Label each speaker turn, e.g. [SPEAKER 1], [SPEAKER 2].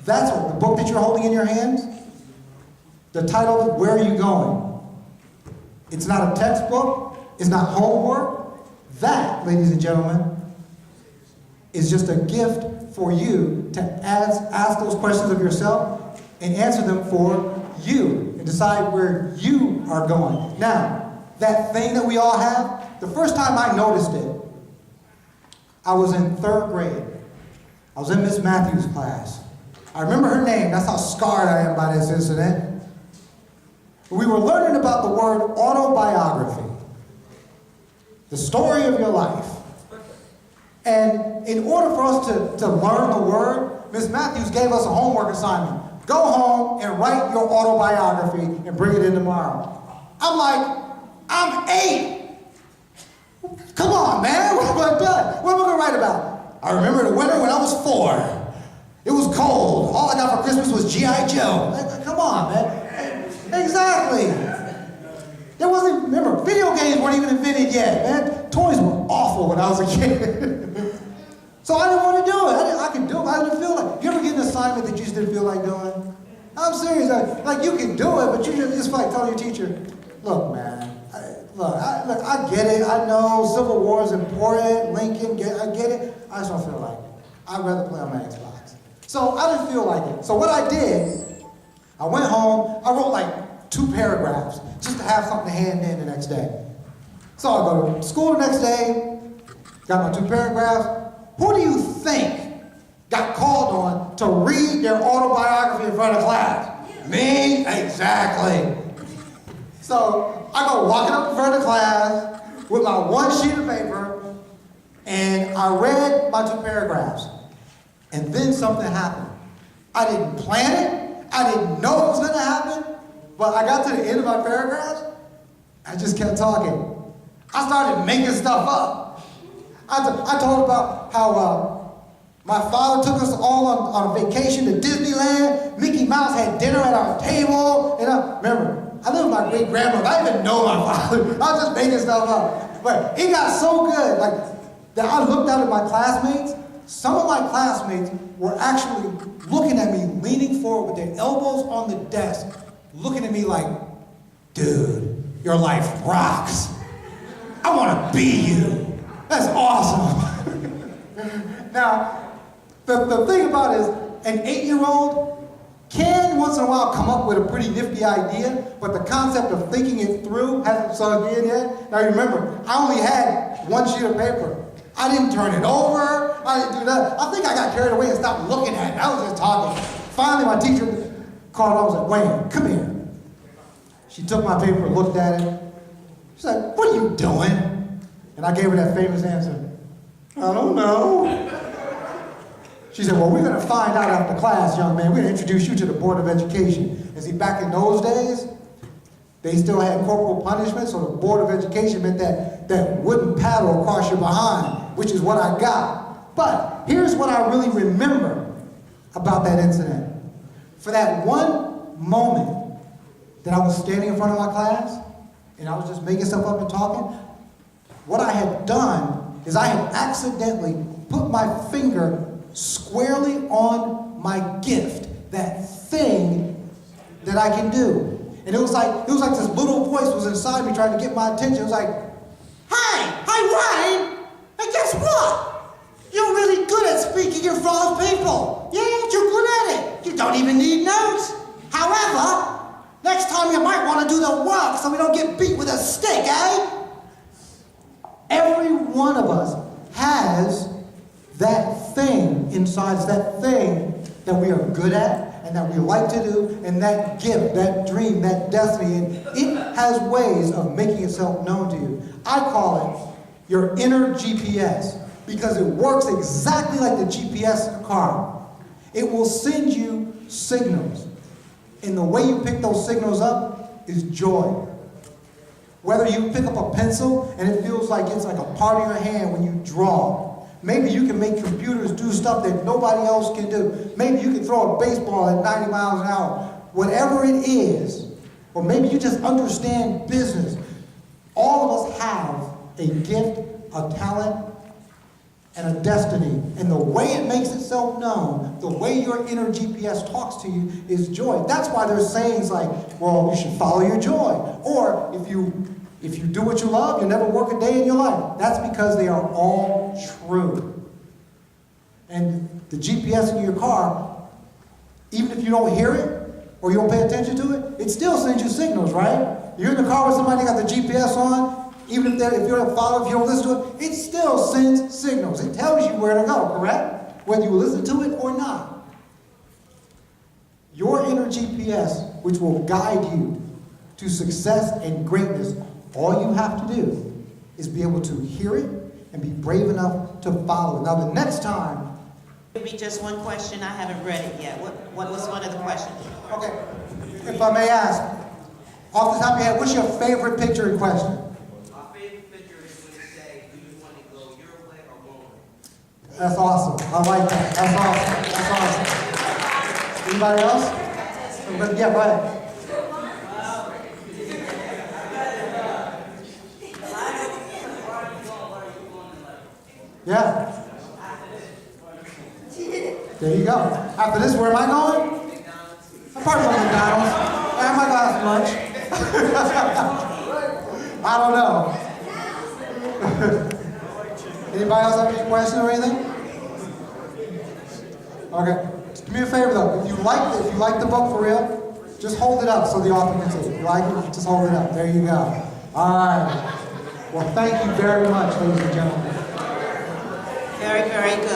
[SPEAKER 1] That's what, the book that you're holding in your hands, the title, Where Are You Going? It's not a textbook. It's not homework. That, ladies and gentlemen, is just a gift for you to ask those questions of yourself and answer them for you and decide where you are going. Now, that thing that we all have, the first time I noticed it, I was in 3rd grade. I was in Miss Matthews' class. I remember her name. That's how scarred I am by this incident. We were learning about the word autobiography, the story of your life. And in order for us to learn the word, Miss Matthews gave us a homework assignment. Go home and write your autobiography and bring it in tomorrow. I'm like, I'm 8. Come on, man. What have I done? What am I going to write about? I remember the winter when I was 4. It was cold. All I got for Christmas was G.I. Joe. Come on, man. Exactly. There wasn't, remember, video games weren't even invented yet, man. Toys were awful when I was a kid. So I didn't want to do it. I could do it. I didn't feel like. You ever get an assignment that you just didn't feel like doing? I'm serious. Like you can do it, but you just like telling your teacher, look, man, I get it. I know Civil War is important. Lincoln, I get it. I just don't feel like it. I'd rather play on my Xbox. So I didn't feel like it. So what I did, I went home. I wrote like 2 paragraphs just to have something to hand in the next day. So I go to school the next day, got my 2 paragraphs. Who do you think got called on to read their autobiography in front of class? Me? Exactly. So I go walking up in front of class with my 1 sheet of paper, and I read my 2 paragraphs. And then something happened. I didn't plan it. I didn't know it was going to happen. But I got to the end of my paragraphs. I just kept talking. I started making stuff up. I told about how my father took us all on a vacation to Disneyland. Mickey Mouse had dinner at our table. And remember, I lived with my great-grandmother. I didn't even know my father. I was just making stuff up. But it got so good, that I looked out at my classmates. Some of my classmates were actually looking at me, leaning forward with their elbows on the desk, looking at me like, dude, your life rocks. I want to be you. That's awesome. Now, the thing about it is, an 8-year-old can once in a while come up with a pretty nifty idea, but the concept of thinking it through hasn't sunk in yet. Now remember, I only had 1 sheet of paper. I didn't turn it over. I didn't do that. I think I got carried away and stopped looking at it. I was just talking. Finally, my teacher called over and was like, Wayne, come here. She took my paper, looked at it. She's like, what are you doing? And I gave her that famous answer. I don't know. She said, well, we're going to find out after class, young man. We're going to introduce you to the Board of Education. And see, back in those days, they still had corporal punishment, so the Board of Education meant that wooden paddle across your behind, which is what I got. But here's what I really remember about that incident. For that one moment that I was standing in front of my class, and I was just making stuff up and talking, what I had done is I had accidentally put my finger squarely on my gift, that thing that I can do. And it was like this little voice was inside me trying to get my attention. It was like, hi, Wayne, and guess what? You're really good at speaking in front of people. Yeah, you're good at it. You don't even need notes. However, next time you might want to do the work so we don't get beat with a stick, eh? Every one of us has that thing inside us, that thing that we are good at and that we like to do, and that gift, that dream, that destiny, and it has ways of making itself known to you. I call it your inner GPS because it works exactly like the GPS car. It will send you signals, and the way you pick those signals up is joy. Whether you pick up a pencil and it feels like it's like a part of your hand when you draw. Maybe you can make computers do stuff that nobody else can do. Maybe you can throw a baseball at 90 miles an hour. Whatever it is, or maybe you just understand business. All of us have a gift, a talent, and a destiny. And the way it makes itself known, the way your inner GPS talks to you is joy. That's why there's sayings like, well, you should follow your joy. Or if you do what you love, you'll never work a day in your life. That's because they are all true. And the GPS in your car, even if you don't hear it or you don't pay attention to it, it still sends you signals, right? You're in the car with somebody got the GPS on, even if you don't follow, if you don't listen to it, it still sends signals. It tells you where to go, correct? Whether you listen to it or not. Your inner GPS, which will guide you to success and greatness, all you have to do is be able to hear it and be brave enough to follow it. Now the next time...
[SPEAKER 2] Give me just one question. I haven't read it yet. What was one of the questions?
[SPEAKER 1] Okay. If I may ask, off the top of your head, what's your favorite picture in question?
[SPEAKER 3] My favorite picture is when you say, do you want to go your way or my way?
[SPEAKER 1] That's awesome. I like that. That's awesome. Anybody else? Yeah, go ahead. Yeah. There you go. After this, where am I going? Apart from McDonald's. I have my glass of lunch. I don't know. Anybody else have any questions or anything? Okay. Just do me a favor though. If you like the book for real, just hold it up so the author can see it. If you like it, just hold it up. There you go. All right. Well, thank you very much, ladies and gentlemen.
[SPEAKER 2] Very, very good.